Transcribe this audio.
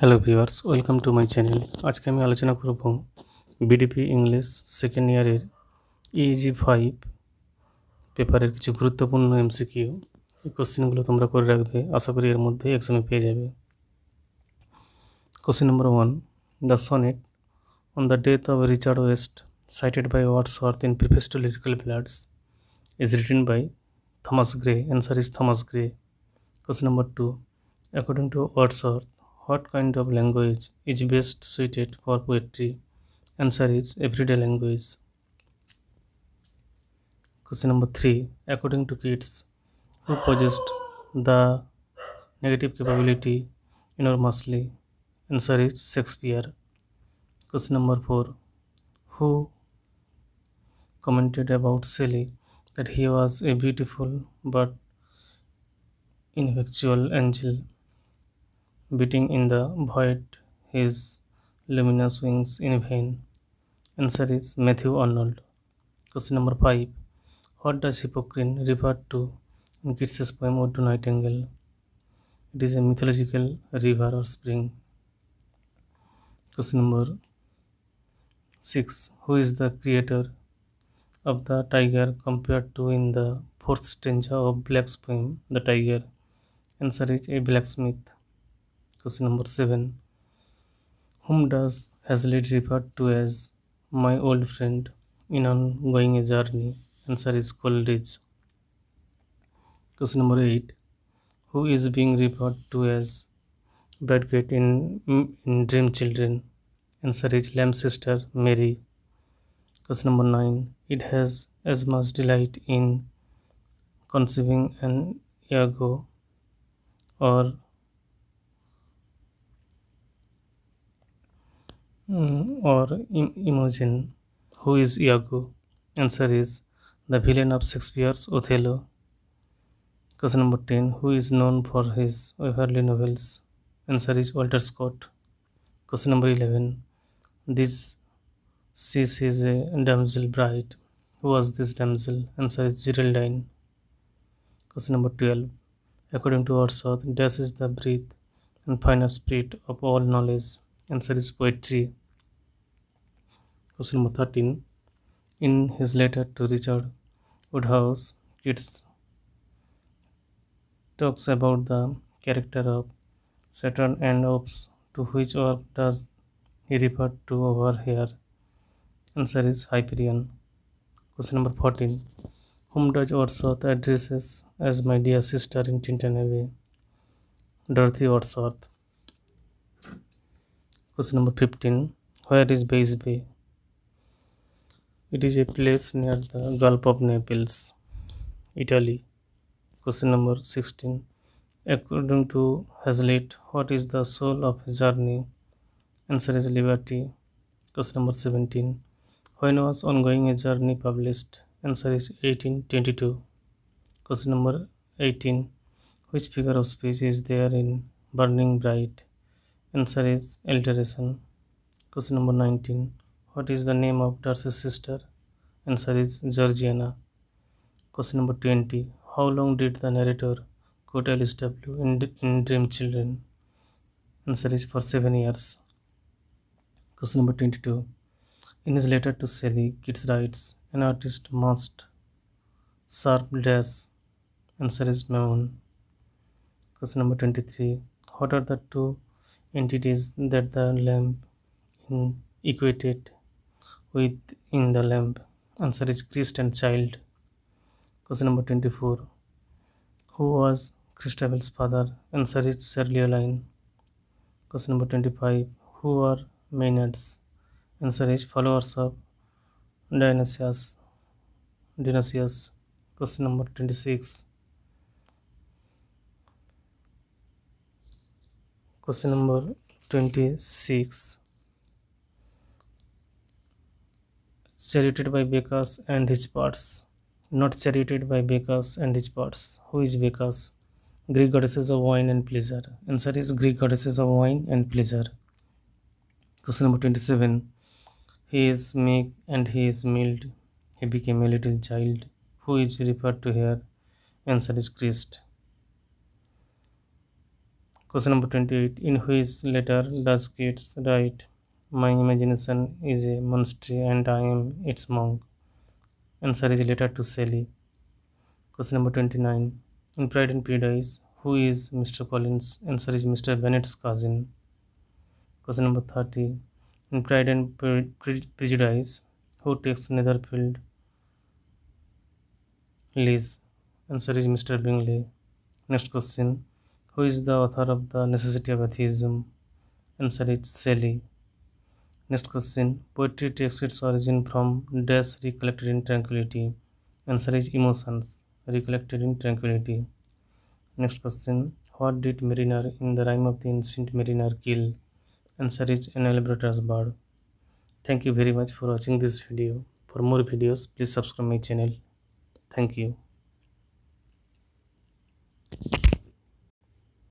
Hello viewers, welcome to my channel. আজকে আমি আলোচনা করব বিডিপি ইংলিশ সেকেন্ড ইয়ারের EG5 পেপারের কিছু গুরুত্বপূর্ণ MCQ। এই কোশ্চেনগুলো তোমরা করে রাখবে, আশা করি এর মধ্যে এক্সামে পেয়ে যাবে। Question number 1, the sonnet on the death of Richard West cited by Wordsworth in Preface to Lyrical Ballads is written by Thomas Gray. Answer is Thomas Gray. Question number 2, according to Wordsworth, what kind of language is best suited for poetry? Answer is everyday language. Question number 3, according to Keats, who possessed the negative capability enormously? Answer is Shakespeare. Question number 4, who commented about Shelley that he was a beautiful but ineffectual angel, beating in the void his luminous wings in vain? Answer is Matthew Arnold. Question number 5, what does Hippocrene refer to in Keats's poem Ode to Nightingale? It is a mythological river or spring. Question number 6, who is the creator of the tiger compared to in the fourth stanza of Black's poem The Tiger? Answer is a blacksmith. Question number 7, whom does Hazlitt refer to as my old friend in ongoing a journey? Answer is Coleridge. Question number 8, who is being referred to as Bradgate in Dream Children? Answer is Lamb's sister Mary. Question number 9, it has as much delight in conceiving an Iago or Imogen. Who is Iago? Answer is the villain of Shakespeare's Othello. Question number 10, who is known for his Waverley novels? Answer is Walter Scott. Question number 11, this she is a damsel bride. Who was this damsel? Answer is Geraldine. Question number 12, according to Wordsworth, dash is the breath and final spirit of all knowledge. Answer is poetry. Question number 13, in his letter to Richard Woodhouse, Keats talks about the character of Saturn and Ops. To which work does he refer to over here? Answer is Hyperion. Question number 14, whom does Wordsworth addresses as my dear sister in Tintin? Dorothy Wordsworth. Question number 15, where is Bays Bay? It is a place near the Gulf of Naples, Italy. Question number 16, according to Hazlitt, what is the soul of his journey? Answer is liberty. Question number 17, when was Ongoing a Journey published? Answer is 1822. Question number 18, which figure of speech is there in Burning Bright? Answer is alteration. Question number 19, what is the name of Darcy's sister? Answer is Georgiana. Question number 20, how long did the narrator quote Alice W. in Dream Children? Answer is for 7 years. Question number 22, in his letter to Shelley, Keats writes, an artist must sharp dash. Answer is Mammon. Question number 23, what are the two entities that the lamp equated with in the lamp? Answer is Christ and child. Question number 24, who was Christabel's father? Answer is Sir Leoline. Question number 25, who are Maynards? Answer is followers of Dionysius. Question number 26, question number 26, charioted by Bacchus and his parts. Not charioted by Bacchus and his parts. Who is Bacchus? Greek goddesses of wine and pleasure. Answer is Greek goddesses of wine and pleasure. Question number 27, he is meek and he is mild. He became a little child. Who is referred to here? Answer is Christ. Question number 28. In which letter does Keats write, "My imagination is a monastery and I am its monk"? Answer is letter to Shelley. Question number 29. In Pride and Prejudice, who is Mr. Collins? Answer is Mr. Bennet's cousin. Question number 30. In Pride and Prejudice, who takes Netherfield lease? Answer is Mr. Bingley. Next question. Who is the author of The Necessity of Atheism? Answer is Shelley. Next question. Poetry takes its origin from dash recollected in tranquility. Answer is emotions recollected in tranquility. Next question. What did Mariner in the rhyme of the ancient mariner kill? Answer is an albatross bird. Thank you very much for watching this video. For more videos, please subscribe my channel. Thank you.